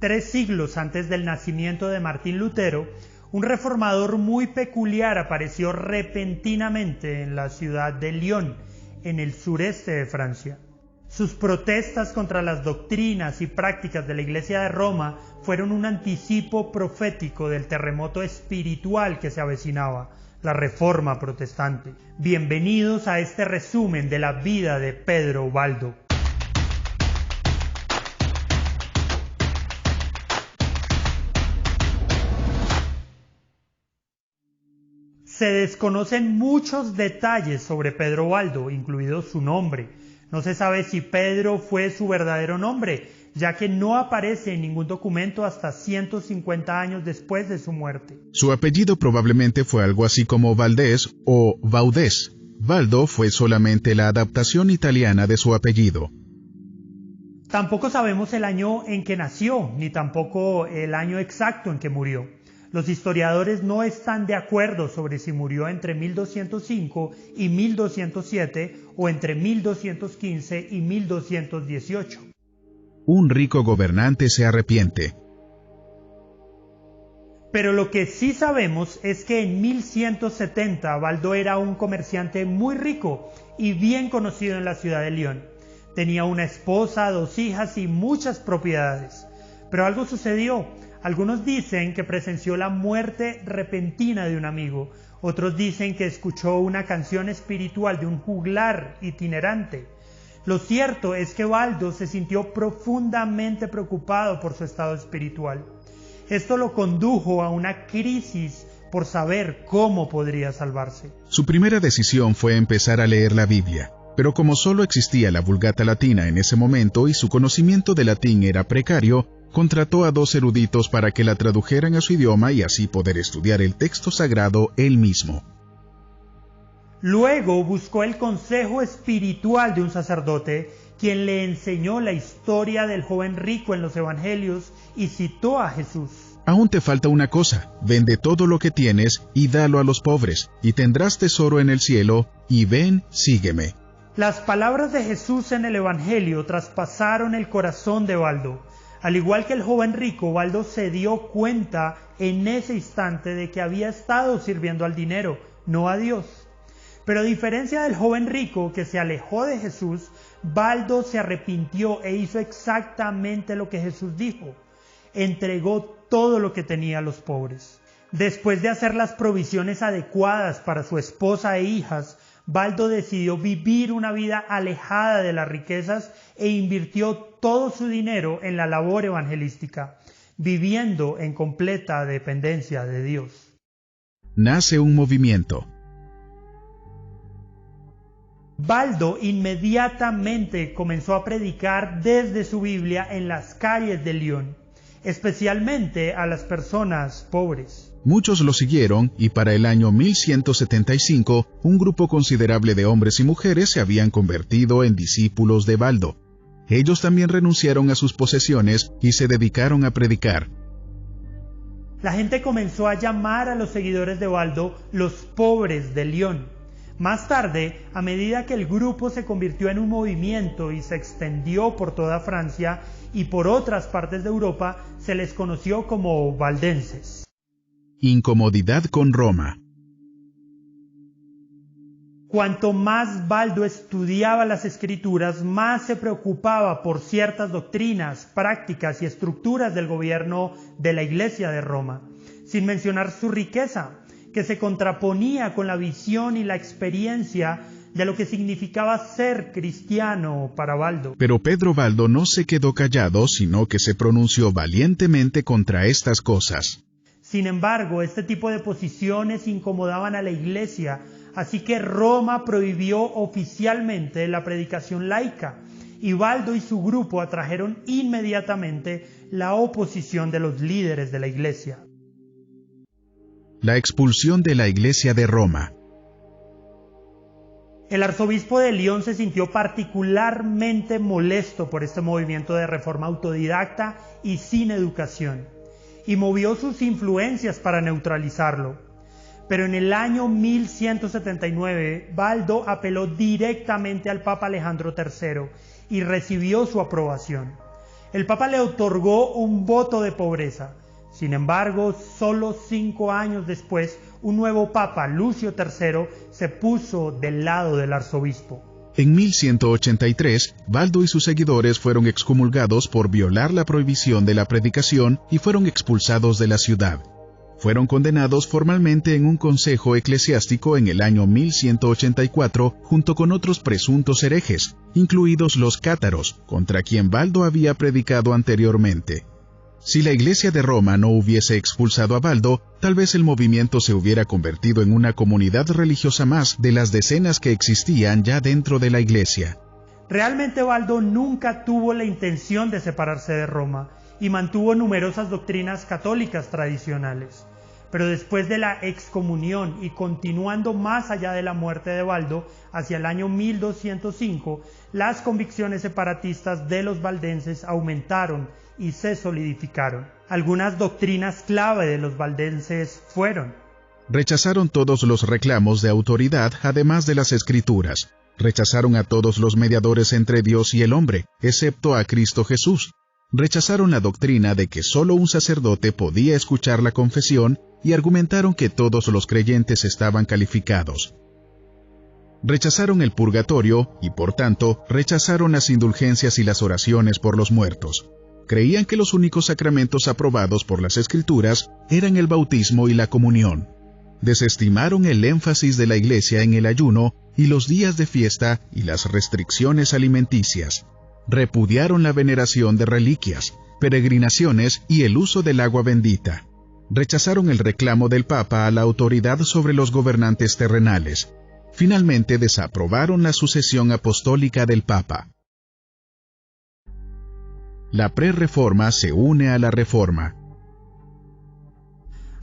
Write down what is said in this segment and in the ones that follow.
3 siglos antes del nacimiento de Martín Lutero, un reformador muy peculiar apareció repentinamente en la ciudad de Lyon, en el sureste de Francia. Sus protestas contra las doctrinas y prácticas de la Iglesia de Roma fueron un anticipo profético del terremoto espiritual que se avecinaba, la Reforma Protestante. Bienvenidos a este resumen de la vida de Pedro Ubaldo. Se desconocen muchos detalles sobre Pedro Ubaldo, incluido su nombre. No se sabe si Pedro fue su verdadero nombre, ya que no aparece en ningún documento hasta 150 años después de su muerte. Su apellido probablemente fue algo así como Valdés o Vaudés. Baldo fue solamente la adaptación italiana de su apellido. Tampoco sabemos el año en que nació, ni tampoco el año exacto en que murió. Los historiadores no están de acuerdo sobre si murió entre 1205 y 1207 o entre 1215 y 1218. Un rico gobernante se arrepiente. Pero lo que sí sabemos es que en 1170 Baldo era un comerciante muy rico y bien conocido en la ciudad de Lyon. Tenía una esposa, 2 hijas y muchas propiedades. Pero algo sucedió. Algunos dicen que presenció la muerte repentina de un amigo. Otros dicen que escuchó una canción espiritual de un juglar itinerante. Lo cierto es que Baldo se sintió profundamente preocupado por su estado espiritual. Esto lo condujo a una crisis por saber cómo podría salvarse. Su primera decisión fue empezar a leer la Biblia, pero como solo existía la Vulgata Latina en ese momento y su conocimiento de latín era precario, contrató a 2 eruditos para que la tradujeran a su idioma y así poder estudiar el texto sagrado él mismo. Luego buscó el consejo espiritual de un sacerdote, quien le enseñó la historia del joven rico en los evangelios y citó a Jesús. Aún te falta una cosa: vende todo lo que tienes y dalo a los pobres, y tendrás tesoro en el cielo, y ven, sígueme. Las palabras de Jesús en el evangelio traspasaron el corazón de Baldo. Al igual que el joven rico, Baldo se dio cuenta en ese instante de que había estado sirviendo al dinero, no a Dios. Pero a diferencia del joven rico que se alejó de Jesús, Baldo se arrepintió e hizo exactamente lo que Jesús dijo. Entregó todo lo que tenía a los pobres. Después de hacer las provisiones adecuadas para su esposa e hijas, Baldo decidió vivir una vida alejada de las riquezas e invirtió todo su dinero en la labor evangelística, viviendo en completa dependencia de Dios. Nace un movimiento. Baldo inmediatamente comenzó a predicar desde su Biblia en las calles de Lyon, especialmente a las personas pobres. Muchos lo siguieron y para el año 1175 un grupo considerable de hombres y mujeres se habían convertido en discípulos de Baldo. Ellos también renunciaron a sus posesiones y se dedicaron a predicar. La gente comenzó a llamar a los seguidores de Baldo los pobres de Lyon. Más tarde, a medida que el grupo se convirtió en un movimiento y se extendió por toda Francia y por otras partes de Europa, se les conoció como valdenses. Incomodidad con Roma. Cuanto más Baldo estudiaba las Escrituras, más se preocupaba por ciertas doctrinas, prácticas y estructuras del gobierno de la Iglesia de Roma, sin mencionar su riqueza, que se contraponía con la visión y la experiencia de lo que significaba ser cristiano para Baldo. Pero Pedro Baldo no se quedó callado, sino que se pronunció valientemente contra estas cosas. Sin embargo, este tipo de posiciones incomodaban a la Iglesia, así que Roma prohibió oficialmente la predicación laica, y Baldo y su grupo atrajeron inmediatamente la oposición de los líderes de la Iglesia. La expulsión de la Iglesia de Roma. El arzobispo de Lyon se sintió particularmente molesto por este movimiento de reforma autodidacta y sin educación, y movió sus influencias para neutralizarlo. Pero en el año 1179, Baldo apeló directamente al Papa Alejandro III y recibió su aprobación. el Papa le otorgó un voto de pobreza. Sin embargo, solo 5 años después, un nuevo Papa, Lucio III, se puso del lado del arzobispo. En 1183, Baldo y sus seguidores fueron excomulgados por violar la prohibición de la predicación y fueron expulsados de la ciudad. Fueron condenados formalmente en un consejo eclesiástico en el año 1184 junto con otros presuntos herejes, incluidos los cátaros, contra quien Baldo había predicado anteriormente. Si la Iglesia de Roma no hubiese expulsado a Baldo, tal vez el movimiento se hubiera convertido en una comunidad religiosa más de las decenas que existían ya dentro de la Iglesia. Realmente Baldo nunca tuvo la intención de separarse de Roma y mantuvo numerosas doctrinas católicas tradicionales. Pero después de la excomunión y continuando más allá de la muerte de Baldo, hacia el año 1205, las convicciones separatistas de los valdenses aumentaron y se solidificaron. Algunas doctrinas clave de los valdenses fueron: rechazaron todos los reclamos de autoridad, además de las Escrituras. Rechazaron a todos los mediadores entre Dios y el hombre, excepto a Cristo Jesús. Rechazaron la doctrina de que solo un sacerdote podía escuchar la confesión y argumentaron que todos los creyentes estaban calificados. Rechazaron el purgatorio y, por tanto, rechazaron las indulgencias y las oraciones por los muertos. Creían que los únicos sacramentos aprobados por las Escrituras eran el bautismo y la comunión. Desestimaron el énfasis de la Iglesia en el ayuno y los días de fiesta y las restricciones alimenticias. Repudiaron la veneración de reliquias, peregrinaciones y el uso del agua bendita. Rechazaron el reclamo del Papa a la autoridad sobre los gobernantes terrenales. Finalmente desaprobaron la sucesión apostólica del Papa. La prerreforma se une a la reforma.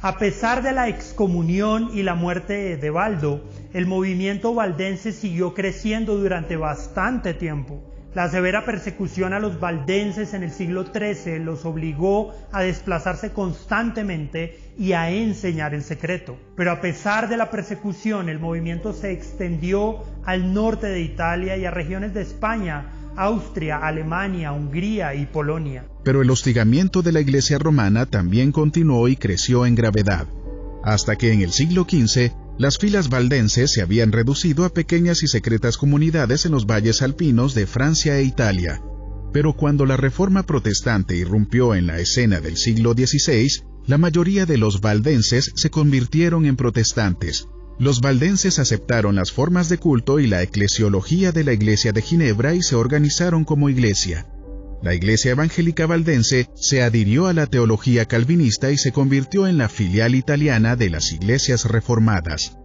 A pesar de la excomunión y la muerte de Baldo, el movimiento valdense siguió creciendo durante bastante tiempo. La severa persecución a los valdenses en el siglo XIII los obligó a desplazarse constantemente y a enseñar en secreto. Pero a pesar de la persecución, el movimiento se extendió al norte de Italia y a regiones de España, Austria, Alemania, Hungría y Polonia. Pero el hostigamiento de la Iglesia romana también continuó y creció en gravedad, hasta que en el siglo XV las filas valdenses se habían reducido a pequeñas y secretas comunidades en los valles alpinos de Francia e Italia. Pero cuando la Reforma protestante irrumpió en la escena del siglo XVI, la mayoría de los valdenses se convirtieron en protestantes. Los valdenses aceptaron las formas de culto y la eclesiología de la Iglesia de Ginebra y se organizaron como iglesia. La Iglesia Evangélica Valdense se adhirió a la teología calvinista y se convirtió en la filial italiana de las iglesias reformadas.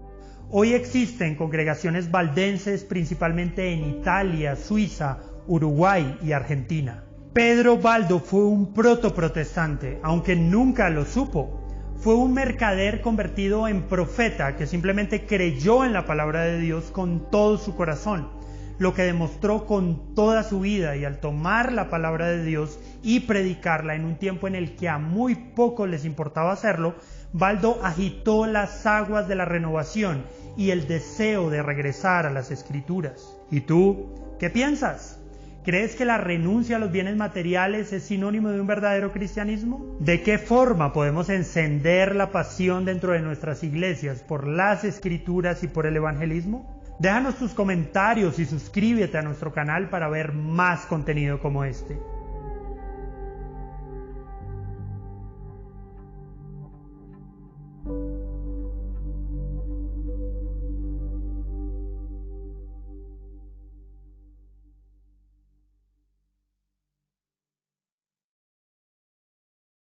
Hoy existen congregaciones valdenses principalmente en Italia, Suiza, Uruguay y Argentina. Pedro Baldo fue un protoprotestante, aunque nunca lo supo. Fue un mercader convertido en profeta que simplemente creyó en la palabra de Dios con todo su corazón, lo que demostró con toda su vida, y al tomar la palabra de Dios y predicarla en un tiempo en el que a muy pocos les importaba hacerlo, Baldo agitó las aguas de la renovación y el deseo de regresar a las Escrituras. ¿Y tú qué piensas? ¿Crees que la renuncia a los bienes materiales es sinónimo de un verdadero cristianismo? ¿De qué forma podemos encender la pasión dentro de nuestras iglesias por las Escrituras y por el evangelismo? Déjanos tus comentarios y suscríbete a nuestro canal para ver más contenido como este.